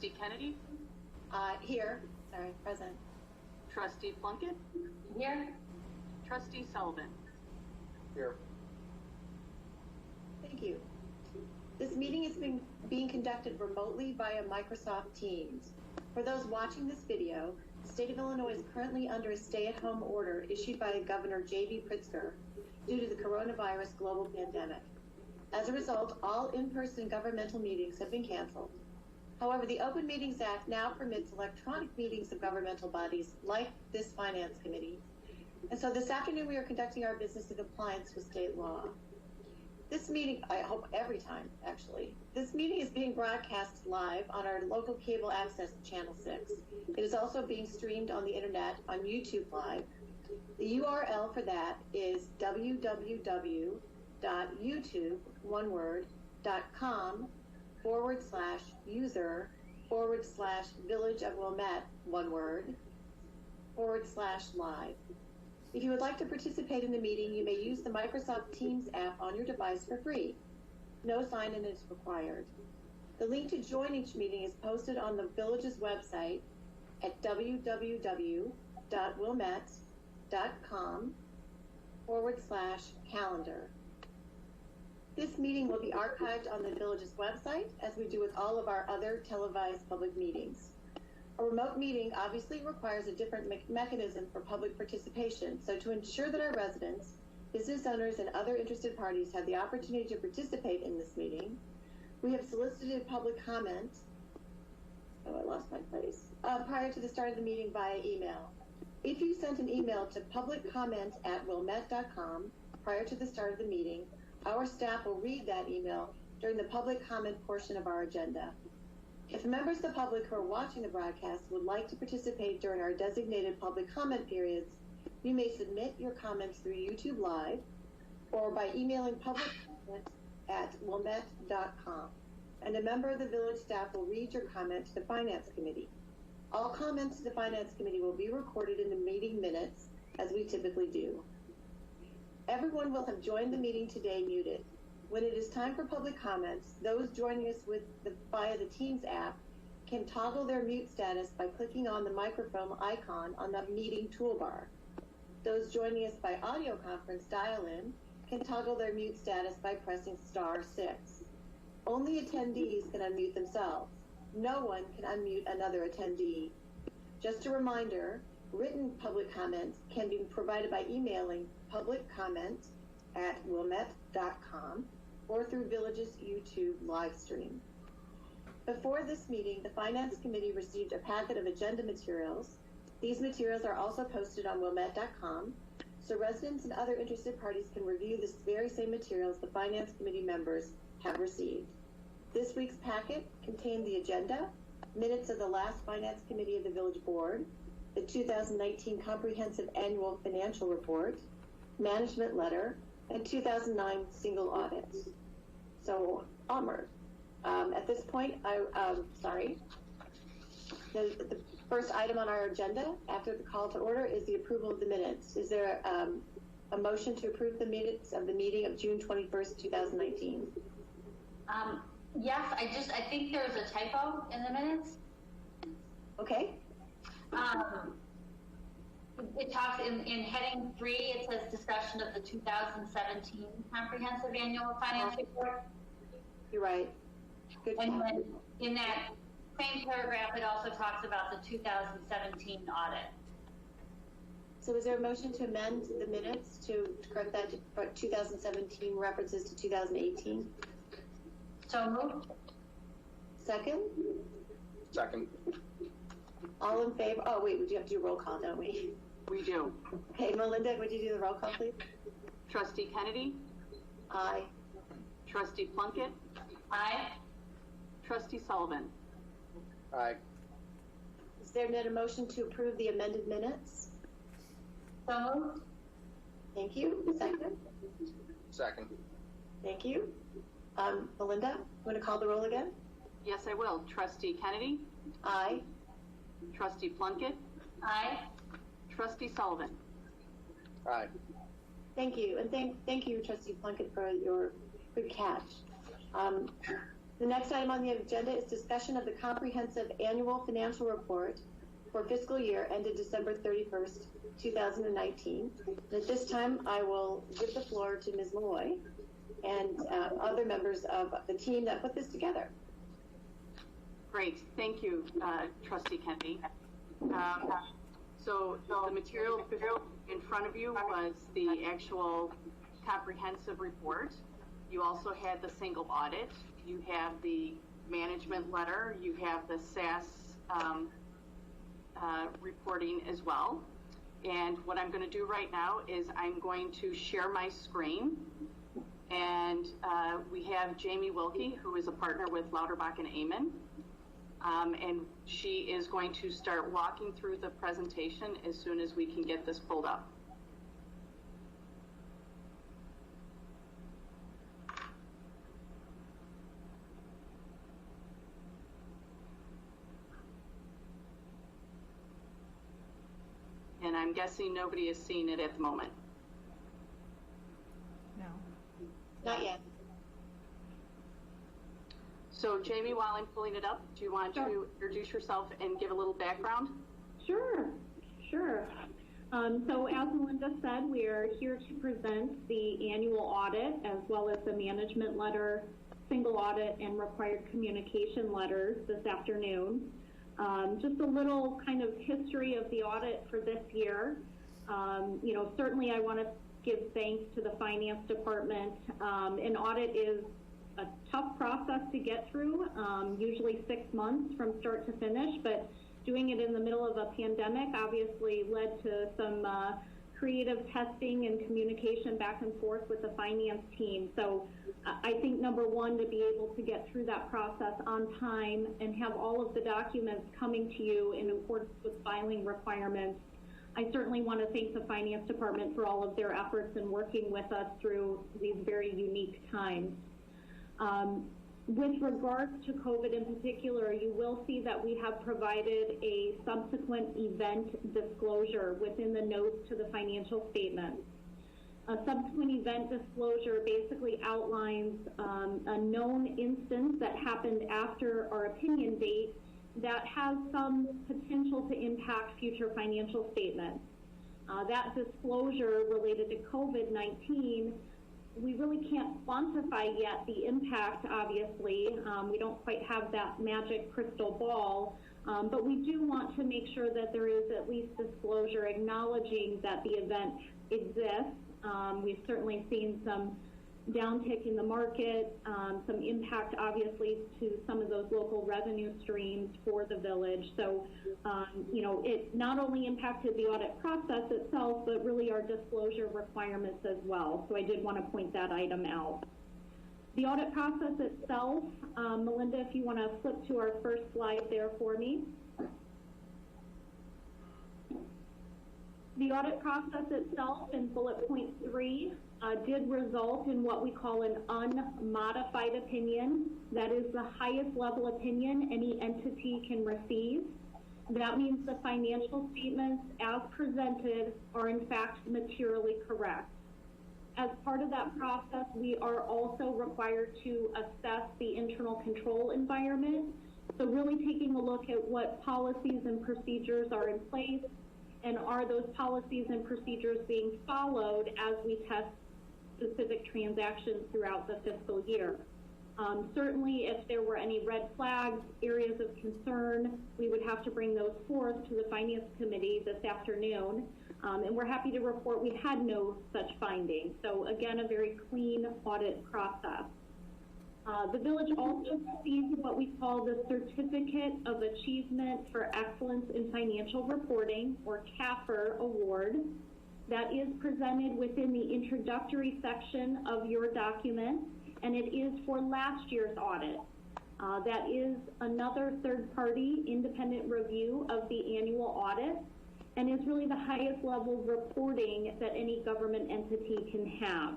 Trustee Kennedy? Here. Sorry, present. Trustee Plunkett? Here. Trustee Sullivan? Here. Thank you. This meeting is being conducted remotely via Microsoft Teams. For those watching this video, the state of Illinois is currently under a stay-at-home order issued by Governor J.B. Pritzker due to the coronavirus global pandemic. As a result, all in-person governmental meetings have been canceled. However, the Open Meetings Act now permits electronic meetings of governmental bodies like this Finance Committee. And so this afternoon we are conducting our business in compliance with state law. This meeting, I hope every time actually, this meeting is being broadcast live on our local cable access channel 6. It is also being streamed on the internet on YouTube Live. The URL for that is www.youtube.com/user/Village of Wilmette /live. If you would like to participate in the meeting, you may use the Microsoft Teams app on your device for free. No sign-in is required. The link to join each meeting is posted on the Village's website at www.wilmette.com/calendar. This meeting will be archived on the Village's website, as we do with all of our other televised public meetings. A remote meeting obviously requires a different mechanism for public participation, so to ensure that our residents, business owners, and other interested parties have the opportunity to participate in this meeting, we have solicited public comment, prior to the start of the meeting via email. If you sent an email to publiccomment@wilmette.com prior to the start of the meeting, our staff will read that email during the public comment portion of our agenda. If members of the public who are watching the broadcast would like to participate during our designated public comment periods, you may submit your comments through YouTube Live or by emailing publiccomment@wilmette.com, and a member of the Village staff will read your comment to the Finance Committee. All comments to the Finance Committee will be recorded in the meeting minutes, as we typically do. Everyone will have joined the meeting today muted. When it is time for public comments, those joining us via the Teams app can toggle their mute status by clicking on the microphone icon on the meeting toolbar. Those joining us by audio conference dial-in can toggle their mute status by pressing *6. Only attendees can unmute themselves. No one can unmute another attendee. Just a reminder, written public comments can be provided by emailing publiccomment@wilmette.com or through Village's YouTube live stream. Before this meeting, the Finance Committee received a packet of agenda materials. These materials are also posted on wilmette.com, so residents and other interested parties can review this very same materials the Finance Committee members have received. This week's packet contained the agenda, minutes of the last Finance Committee of the Village Board, the 2019 Comprehensive Annual Financial Report, management letter, and 2009 single audits. So, onward. At this point, the first item on our agenda after the call to order is the approval of the minutes. Is there a motion to approve the minutes of the meeting of June 21st, 2019? Yes, I think there's a typo in the minutes. Okay. It talks in heading 3, it says discussion of the 2017 Comprehensive Annual Finance Report. You're right. Good. And then in that same paragraph, it also talks about the 2017 audit. So is there a motion to amend the minutes to correct that 2017 references to 2018? So moved. Second? Second. All in favor? Oh, wait, we do have to do a roll call, don't we? We do. Okay, Melinda, would you do the roll call, please? Trustee Kennedy? Aye. Trustee Plunkett? Aye. Trustee Sullivan? Aye. Is there then a motion to approve the amended minutes? So moved. Thank you. Second? Second. Thank you. Melinda, you want to call the roll again? Yes, I will. Trustee Kennedy? Aye. Trustee Plunkett? Aye. Trustee Sullivan? Aye. Thank you. And thank you, Trustee Plunkett, for your good catch. The The next item on the agenda is discussion of the comprehensive annual financial report for fiscal year ended December 31st, 2019. And at this time, I will give the floor to Ms. Malloy and other members of the team that put this together. Great, thank you, Trustee Kennedy. So the material in front of you was the actual comprehensive report. You also had the single audit. You have the management letter. You have the SAS reporting as well. And what I'm going to do right now is I'm going to share my screen. And we have Jamie Wilkie, who is a partner with Lauterbach and Amen. And she is going to start walking through the presentation as soon as we can get this pulled up. And I'm guessing nobody is seeing it at the moment. No. Not yet. So Jamie, while I'm pulling it up, do you want to introduce yourself and give a little background? Sure. So as Melinda said, we are here to present the annual audit as well as the management letter, single audit, and required communication letters this afternoon. Just a little kind of history of the audit for this year. Certainly I want to give thanks to the finance department. An audit is a tough process to get through, usually 6 months from start to finish, but doing it in the middle of a pandemic obviously led to some creative testing and communication back and forth with the finance team. So I think number one, to be able to get through that process on time and have all of the documents coming to you in accordance with filing requirements. I certainly want to thank the finance department for all of their efforts in working with us through these very unique times. With regards to COVID in particular, you will see that we have provided a subsequent event disclosure within the notes to the financial statements. A subsequent event disclosure basically outlines a known instance that happened after our opinion date that has some potential to impact future financial statements. That disclosure related to COVID-19, we really can't quantify yet the impact, obviously. We don't quite have that magic crystal ball, but we do want to make sure that there is at least disclosure acknowledging that the event exists. We've certainly seen some downtick in the market, some impact obviously to some of those local revenue streams for the village. So, it not only impacted the audit process itself, but really our disclosure requirements as well. So I did want to point that item out. The audit process itself, Melinda, if you want to flip to our first slide there for me. The audit process itself in bullet point 3 did result in what we call an unmodified opinion. That is the highest level opinion any entity can receive. That means the financial statements as presented are in fact materially correct. As part of that process, we are also required to assess the internal control environment. So really taking a look at what policies and procedures are in place, and are those policies and procedures being followed as we test specific transactions throughout the fiscal year. Certainly, if there were any red flags, areas of concern, we would have to bring those forth to the Finance Committee this afternoon. And we're happy to report we had no such findings. So again, a very clean audit process. The village also received what we call the Certificate of Achievement for Excellence in Financial Reporting, or CAFR award. That is presented within the introductory section of your document, and it is for last year's audit. That is another third-party independent review of the annual audit, and is really the highest level of reporting that any government entity can have.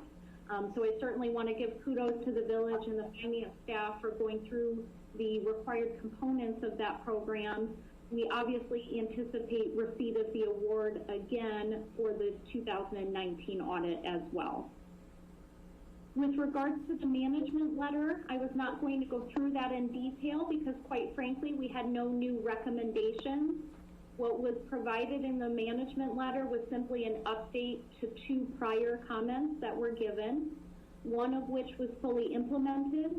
So I certainly want to give kudos to the village and the finance staff for going through the required components of that program. We obviously anticipate receipt of the award again for the 2019 audit as well. With regards to the management letter, I was not going to go through that in detail because, quite frankly, we had no new recommendations. What was provided in the management letter was simply an update to 2 prior comments that were given, one of which was fully implemented.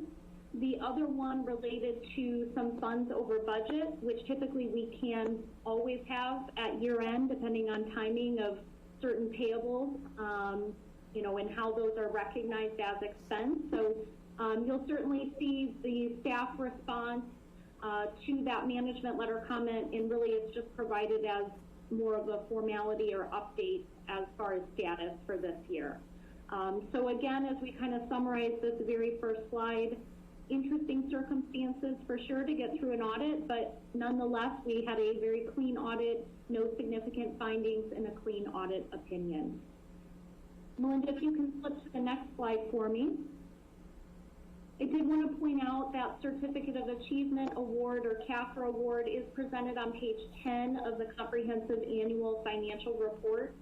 The other one related to some funds over budget, which typically we can always have at year end, depending on timing of certain payables, you know, and how those are recognized as expense. So you'll certainly see the staff response to that management letter comment, and really it's just provided as more of a formality or update as far as status for this year. So again, as we kind of summarize this very first slide, interesting circumstances for sure to get through an audit, but nonetheless, we had a very clean audit, no significant findings, and a clean audit opinion. Melinda, if you can flip to the next slide for me. I did want to point out that Certificate of Achievement Award or CAFR Award is presented on page 10 of the Comprehensive Annual Financial Report.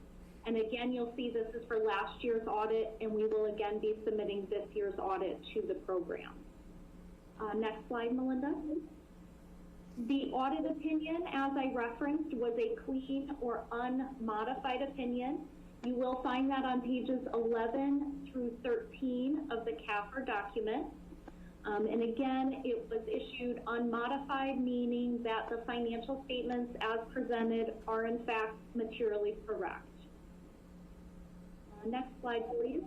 And again, you'll see this is for last year's audit, and we will again be submitting this year's audit to the program. Next slide, Melinda. The audit opinion, as I referenced, was a clean or unmodified opinion. You will find that on pages 11 through 13 of the CAFR document. And again, it was issued unmodified, meaning that the financial statements as presented are in fact materially correct. Next slide, please.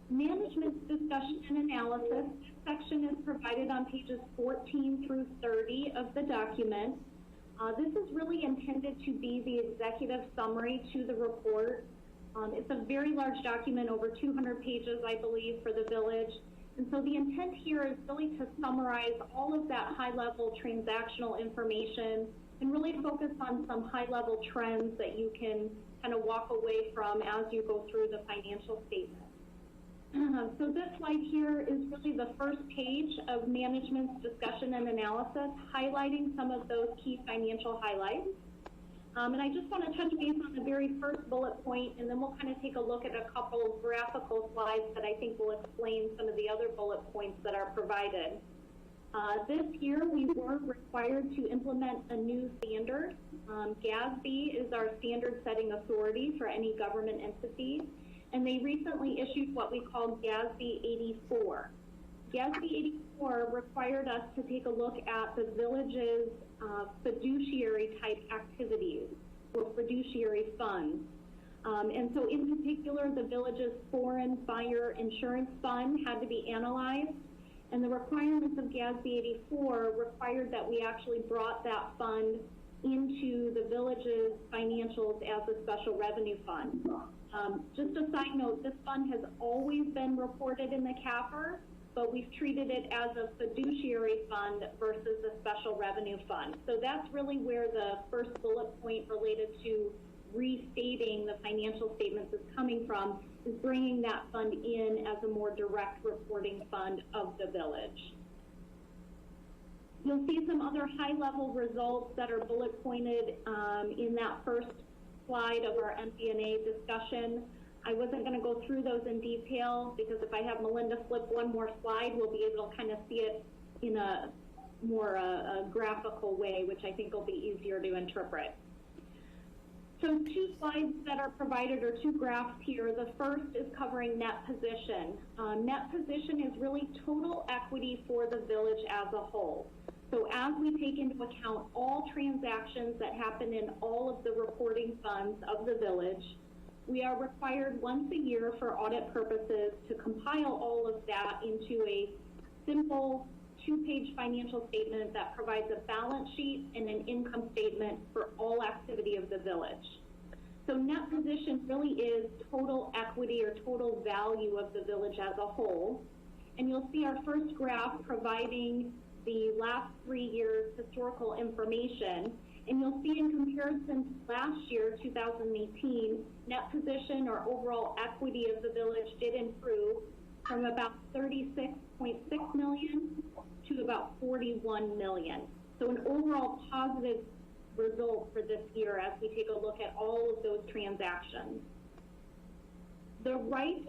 Management's discussion and analysis. This section is provided on pages 14 through 30 of the document. This is really intended to be the executive summary to the report. It's a very large document, over 200 pages, I believe, for the village. And so the intent here is really to summarize all of that high-level transactional information and really focus on some high-level trends that you can kind of walk away from as you go through the financial statement. So this slide here is really the first page of management's discussion and analysis, highlighting some of those key financial highlights. And I just want to touch base on the very first bullet point, and then we'll kind of take a look at a couple of graphical slides that I think will explain some of the other bullet points that are provided. This year, we were required to implement a new standard. Gatsby is our standard setting authority for any government entity, and they recently issued what we call Gatsby 84. Gatsby 84 required us to take a look at the village's fiduciary type activities or fiduciary funds. And so in particular, the village's foreign fire insurance fund had to be analyzed, and the requirements of Gatsby 84 required that we actually brought that fund into the village's financials as a special revenue fund. Just a side note, this fund has always been reported in the CAFR, but we've treated it as a fiduciary fund versus a special revenue fund. So that's really where the first bullet point related to restating the financial statements is coming from, is bringing that fund in as a more direct reporting fund of the village. You'll see some other high-level results that are bullet pointed in that first slide of our MD&A discussion. I wasn't going to go through those in detail because if I have Melinda flip one more slide, we'll be able to kind of see it in a more graphical way, which I think will be easier to interpret. So 2 slides that are provided, or 2 graphs here. The first is covering net position. Net position is really total equity for the village as a whole. So as we take into account all transactions that happen in all of the reporting funds of the village, we are required once a year for audit purposes to compile all of that into a simple 2-page financial statement that provides a balance sheet and an income statement for all activity of the village. So net position really is total equity or total value of the village as a whole. And you'll see our first graph providing the last 3 years historical information. And you'll see in comparison to last year, 2018, net position or overall equity of the village did improve from about 36.6 million to about 41 million. So an overall positive result for this year as we take a look at all of those transactions. The right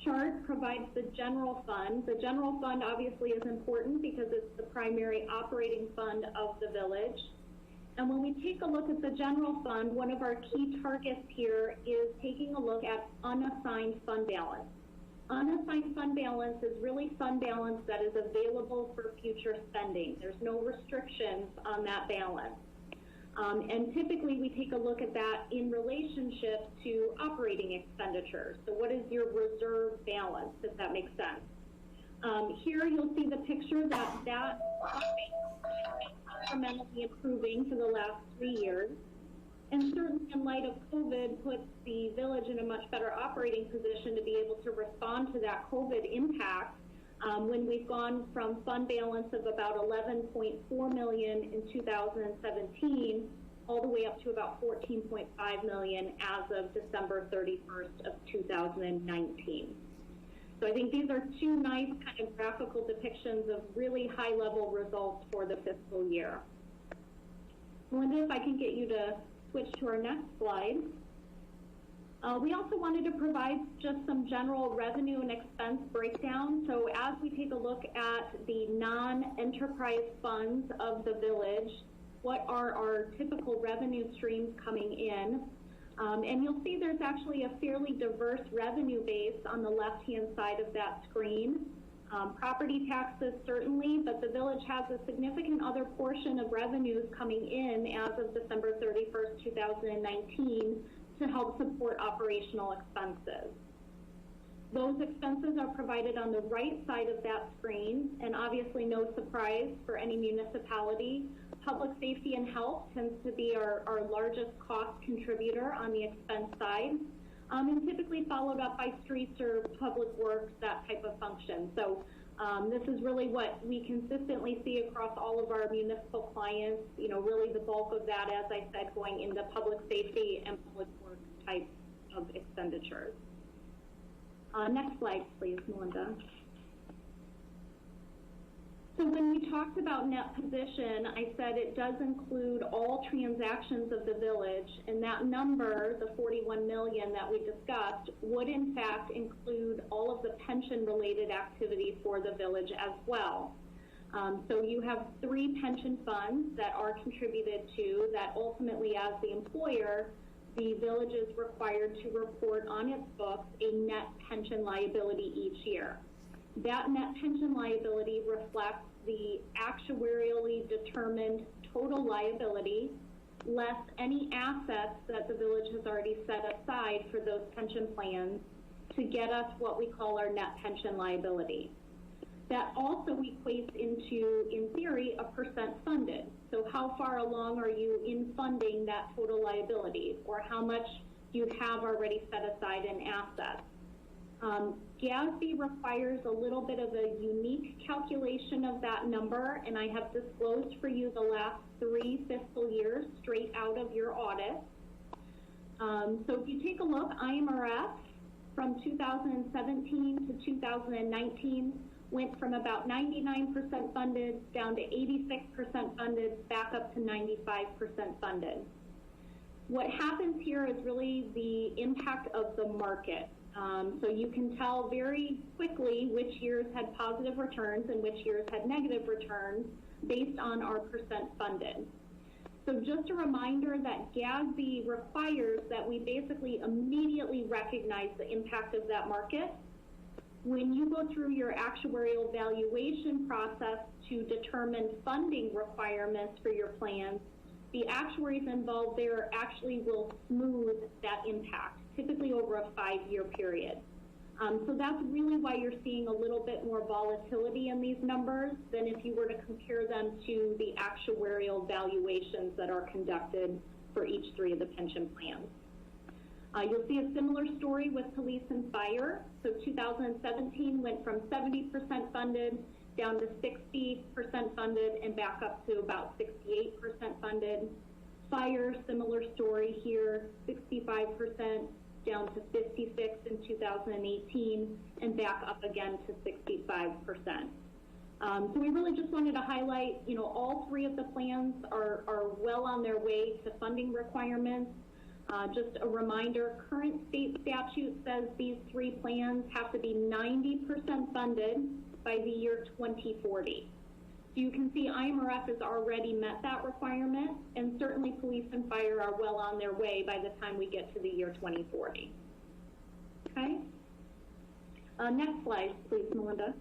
chart provides the general fund. The general fund obviously is important because it's the primary operating fund of the village. And when we take a look at the general fund, one of our key targets here is taking a look at unassigned fund balance. Unassigned fund balance is really fund balance that is available for future spending. There's no restrictions on that balance. And typically we take a look at that in relationship to operating expenditures. So what is your reserve balance, if that makes sense? Here you'll see the picture that incrementally improving for the last 3 years. And certainly in light of COVID puts the village in a much better operating position to be able to respond to that COVID impact when we've gone from fund balance of about 11.4 million in 2017 all the way up to about 14.5 million as of December 31st of 2019. So I think these are two nice kind of graphical depictions of really high level results for the fiscal year. Melinda, if I can get you to switch to our next slide. We also wanted to provide just some general revenue and expense breakdown. So as we take a look at the non-enterprise funds of the village, what are our typical revenue streams coming in? And you'll see there's actually a fairly diverse revenue base on the left-hand side of that screen. Property taxes certainly, but the village has a significant other portion of revenues coming in as of December 31st, 2019 to help support operational expenses. Those expenses are provided on the right side of that screen, and obviously no surprise for any municipality. Public safety and health tends to be our largest cost contributor on the expense side, and typically followed up by streets or public works, that type of function. So this is really what we consistently see across all of our municipal clients, really the bulk of that, as I said, going into public safety and public works types of expenditures. Next slide, please, Melinda. So when we talked about net position, I said it does include all transactions of the village, and that number, the 41 million that we discussed, would in fact include all of the pension-related activity for the village as well. So you have 3 pension funds that are contributed to that ultimately, as the employer, the village is required to report on its books a net pension liability each year. That net pension liability reflects the actuarially determined total liability less any assets that the village has already set aside for those pension plans to get us what we call our net pension liability. That also equates into, in theory, a percent funded. So how far along are you in funding that total liability, or how much you have already set aside in assets? Gatsby requires a little bit of a unique calculation of that number, and I have disclosed for you the last 3 fiscal years straight out of your audit. So if you take a look, IMRF from 2017 to 2019 went from about 99% funded down to 86% funded, back up to 95% funded. What happens here is really the impact of the market. So you can tell very quickly which years had positive returns and which years had negative returns based on our percent funded. So just a reminder that Gatsby requires that we basically immediately recognize the impact of that market. When you go through your actuarial valuation process to determine funding requirements for your plans, the actuaries involved there actually will smooth that impact, typically over a 5-year period. So that's really why you're seeing a little bit more volatility in these numbers than if you were to compare them to the actuarial valuations that are conducted for each 3 of the pension plans. You'll see a similar story with police and fire. So 2017 went from 70% funded down to 60% funded and back up to about 68% funded. Fire, similar story here, 65% down to 56% in 2018 and back up again to 65%. So we really just wanted to highlight, all 3 of the plans are well on their way to funding requirements. Just a reminder, current state statute says these 3 plans have to be 90% funded by the year 2040. So you can see IMRF has already met that requirement, and certainly police and fire are well on their way by the time we get to the year 2040. Okay? Next slide, please, Melinda.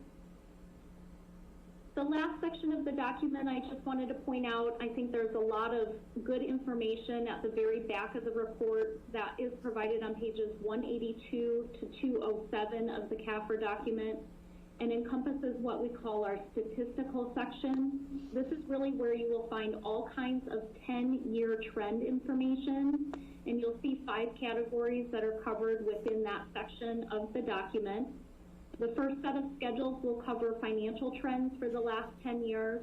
The last section of the document, I just wanted to point out, I think there's a lot of good information at the very back of the report that is provided on pages 182 to 207 of the CAFR document, and encompasses what we call our statistical section. This is really where you will find all kinds of 10-year trend information, and you'll see 5 categories that are covered within that section of the document. The first set of schedules will cover financial trends for the last 10 years.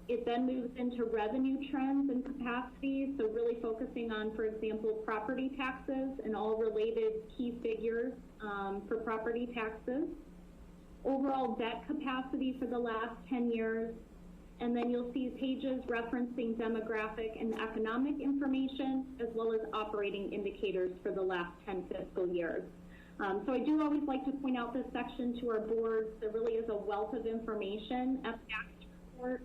It then moves into revenue trends and capacity, so really focusing on, for example, property taxes and all related key figures for property taxes. Overall debt capacity for the last 10 years, and then you'll see pages referencing demographic and economic information, as well as operating indicators for the last 10 fiscal years. So I do always like to point out this section to our boards. There really is a wealth of information at the report,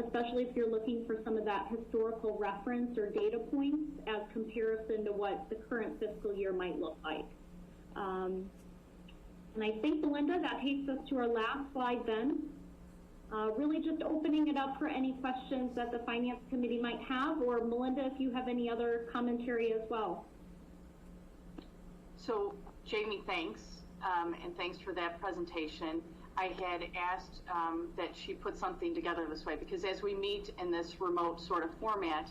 especially if you're looking for some of that historical reference or data points as comparison to what the current fiscal year might look like. And I think, Melinda, that takes us to our last slide then. Really just opening it up for any questions that the Finance Committee might have, or Melinda, if you have any other commentary as well. So, Jamie, thanks, and thanks for that presentation. I had asked that she put something together this way, because as we meet in this remote sort of format,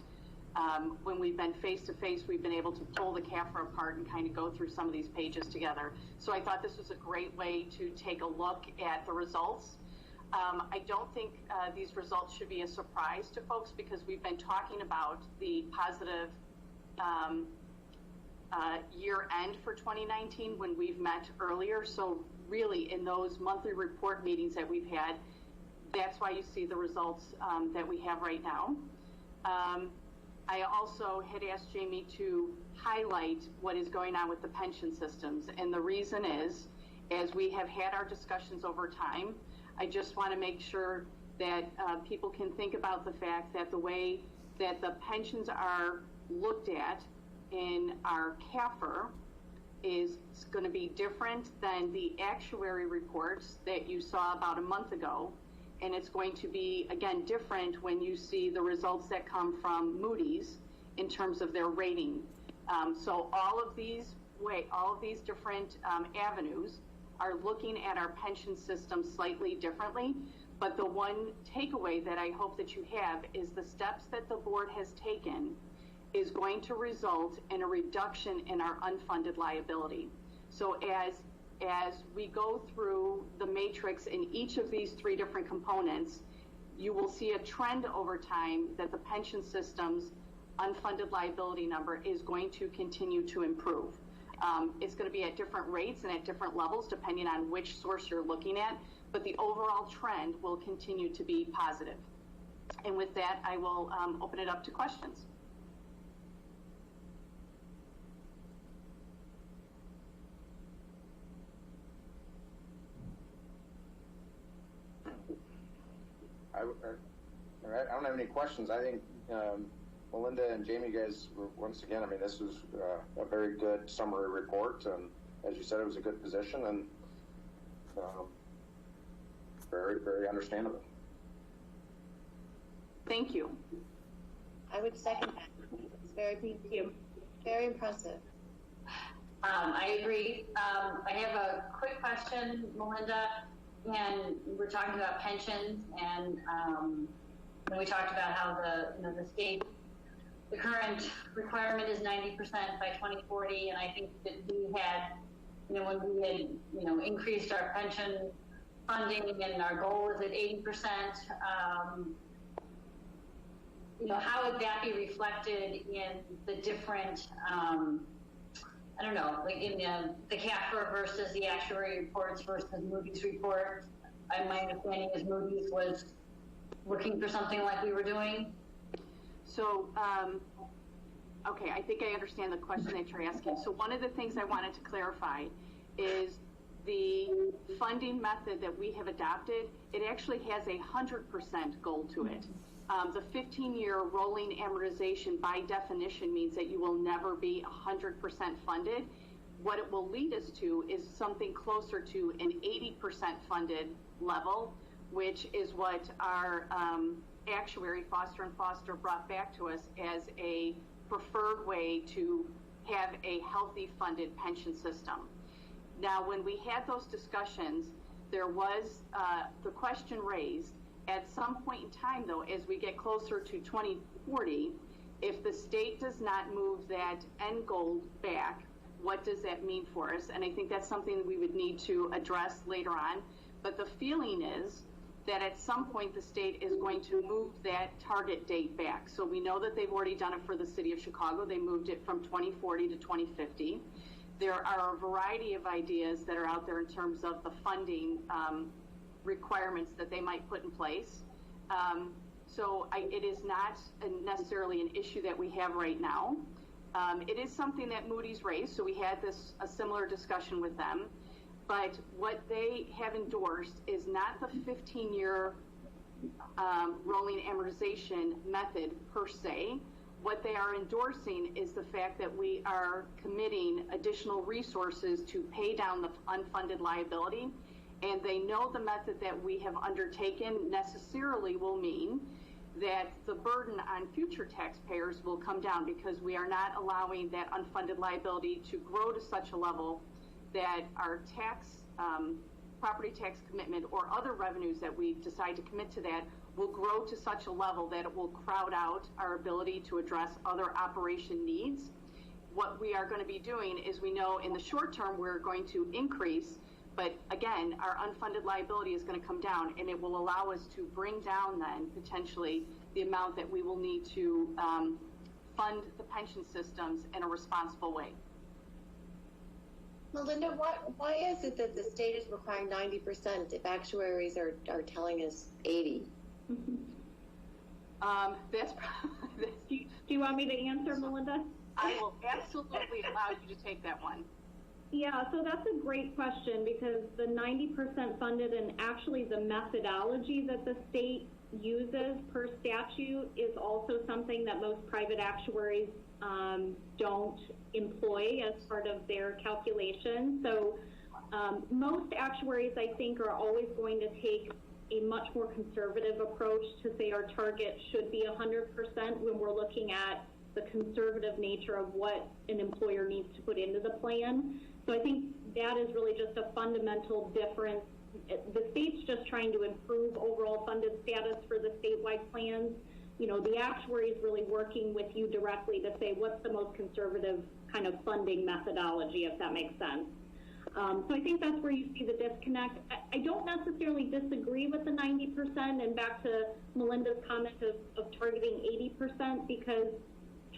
when we've been face-to-face, we've been able to pull the CAFR apart and kind of go through some of these pages together. So I thought this was a great way to take a look at the results. I don't think these results should be a surprise to folks, because we've been talking about the positive year end for 2019 when we've met earlier. So really in those monthly report meetings that we've had, that's why you see the results that we have right now. I also had asked Jamie to highlight what is going on with the pension systems. And the reason is, as we have had our discussions over time, I just want to make sure that people can think about the fact that the way that the pensions are looked at in our CAFR is going to be different than the actuary reports that you saw about a month ago. And it's going to be, again, different when you see the results that come from Moody's in terms of their rating. So all of these different avenues are looking at our pension system slightly differently. But the one takeaway that I hope that you have is the steps that the board has taken is going to result in a reduction in our unfunded liability. So as we go through the matrix in each of these 3 different components, you will see a trend over time that the pension system's unfunded liability number is going to continue to improve. It's going to be at different rates and at different levels depending on which source you're looking at, but the overall trend will continue to be positive. And with that, I will open it up to questions. I don't have any questions. I think Melinda and Jamie, guys, once again, I mean, this was a very good summary report, and as you said, it was a good position, and very, very understandable. Thank you. I would second that. It's very impressive. I agree. I have a quick question, Melinda, and we're talking about pensions, and we talked about how the state, the current requirement is 90% by 2040, and I think that we had, when we had, increased our pension funding and our goal was at 80%, how would that be reflected in the different, I don't know, like in the CAFR versus the actuary reports versus Moody's report? My understanding is Moody's was looking for something like we were doing. So Okay, I think I understand the question that you're asking. So one of the things I wanted to clarify is the funding method that we have adopted, it actually has a 100% goal to it. The 15-year rolling amortization by definition means that you will never be 100% funded. What it will lead us to is something closer to an 80% funded level, which is what our actuary, Foster & Foster, brought back to us as a preferred way to have a healthy funded pension system. Now, when we had those discussions, there was the question raised, at some point in time, though, as we get closer to 2040, if the state does not move that end goal back, what does that mean for us? And I think that's something that we would need to address later on. But the feeling is that at some point the state is going to move that target date back. So we know that they've already done it for the city of Chicago. They moved it from 2040 to 2050. There are a variety of ideas that are out there in terms of the funding requirements that they might put in place. So it is not necessarily an issue that we have right now. It is something that Moody's raised, so we had a similar discussion with them. But what they have endorsed is not the 15-year rolling amortization method per se. What they are endorsing is the fact that we are committing additional resources to pay down the unfunded liability. And they know the method that we have undertaken necessarily will mean that the burden on future taxpayers will come down, because we are not allowing that unfunded liability to grow to such a level that our tax, property tax commitment or other revenues that we decide to commit to that will grow to such a level that it will crowd out our ability to address other operation needs. What we are going to be doing is, we know in the short term we're going to increase, but again, our unfunded liability is going to come down, and it will allow us to bring down then potentially the amount that we will need to fund the pension systems in a responsible way. Melinda, why is it that the state is requiring 90% if actuaries are telling us 80? Do you want me to answer, Melinda? I will absolutely allow you to take that one. Yeah, so that's a great question, because the 90% funded and actually the methodology that the state uses per statute is also something that most private actuaries don't employ as part of their calculation. So most actuaries, I think, are always going to take a much more conservative approach to say our target should be 100% when we're looking at the conservative nature of what an employer needs to put into the plan. So I think that is really just a fundamental difference. The state's just trying to improve overall funded status for the statewide plans. You know, the actuary is really working with you directly to say what's the most conservative kind of funding methodology, if that makes sense. So I think that's where you see the disconnect. I don't necessarily disagree with the 90%, and back to Melinda's comment of targeting 80%, because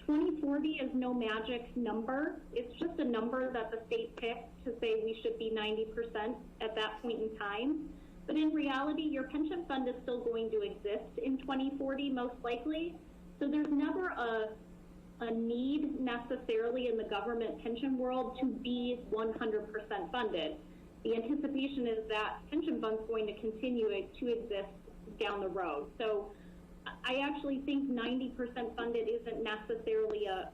2040 is no magic number. It's just a number that the state picked to say we should be 90% at that point in time. But in reality, your pension fund is still going to exist in 2040, most likely. So there's never a need necessarily in the government pension world to be 100% funded. The anticipation is that pension fund's going to continue to exist down the road. So I actually think 90% funded isn't necessarily a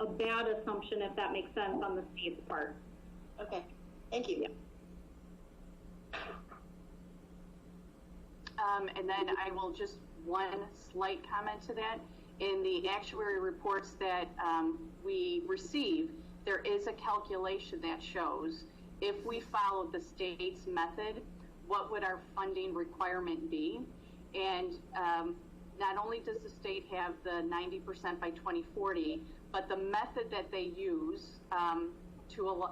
bad assumption, if that makes sense, on the state's part. Okay, thank you. Yeah. And then I will just one slight comment to that. In the actuary reports that we receive, there is a calculation that shows if we follow the state's method, what would our funding requirement be? And not only does the state have the 90% by 2040, but the method that they use to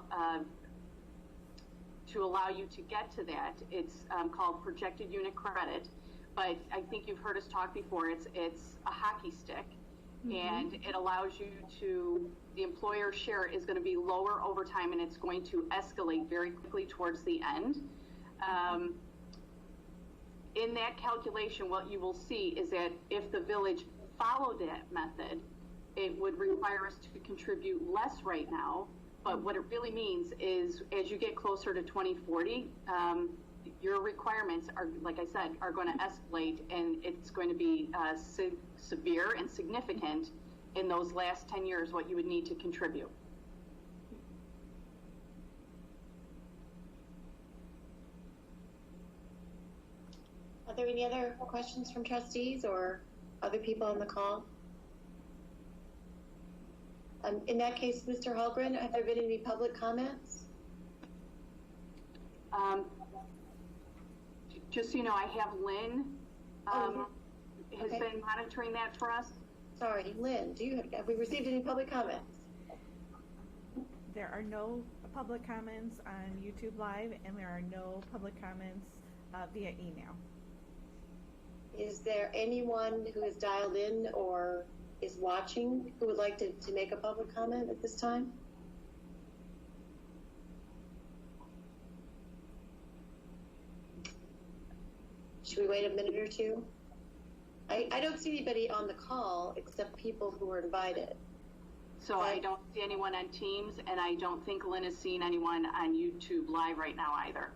allow you to get to that, it's called projected unit credit. But I think you've heard us talk before. It's a hockey stick, and it allows you to, the employer share is going to be lower over time, and it's going to escalate very quickly towards the end. In that calculation, what you will see is that if the village followed that method, it would require us to contribute less right now, but what it really means is as you get closer to 2040, your requirements are, like I said, are going to escalate, and it's going to be severe and significant in those last 10 years, what you would need to contribute. Are there any other questions from trustees or other people on the call? In that case, Mr. Holgren, have there been any public comments? Just so you know, I have Lynn has been monitoring that for us. Sorry, Lynn, have we received any public comments? There are no public comments on YouTube Live, and there are no public comments via email. Is there anyone who has dialed in or is watching who would like to make a public comment at this time? Should we wait a minute or two? I don't see anybody on the call except people who were invited. So I don't see anyone on Teams, and I don't think Lynn has seen anyone on YouTube Live right now either.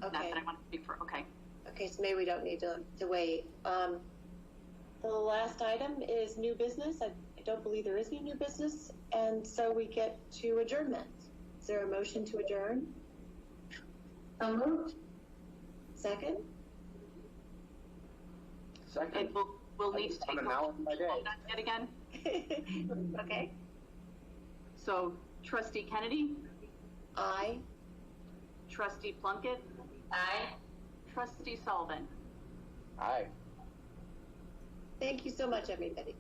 Okay. Not that I want to speak for, okay. Okay, so maybe we don't need to wait. The last item is new business. I don't believe there is any new business, and so we get to adjournment. Is there a motion to adjourn? So moved. Second? Second. And we'll need to take a vote on that again. Okay. So Trustee Kennedy, Aye. Trustee Plunkett, Aye. Trustee Sullivan. Aye. Thank you so much, everybody.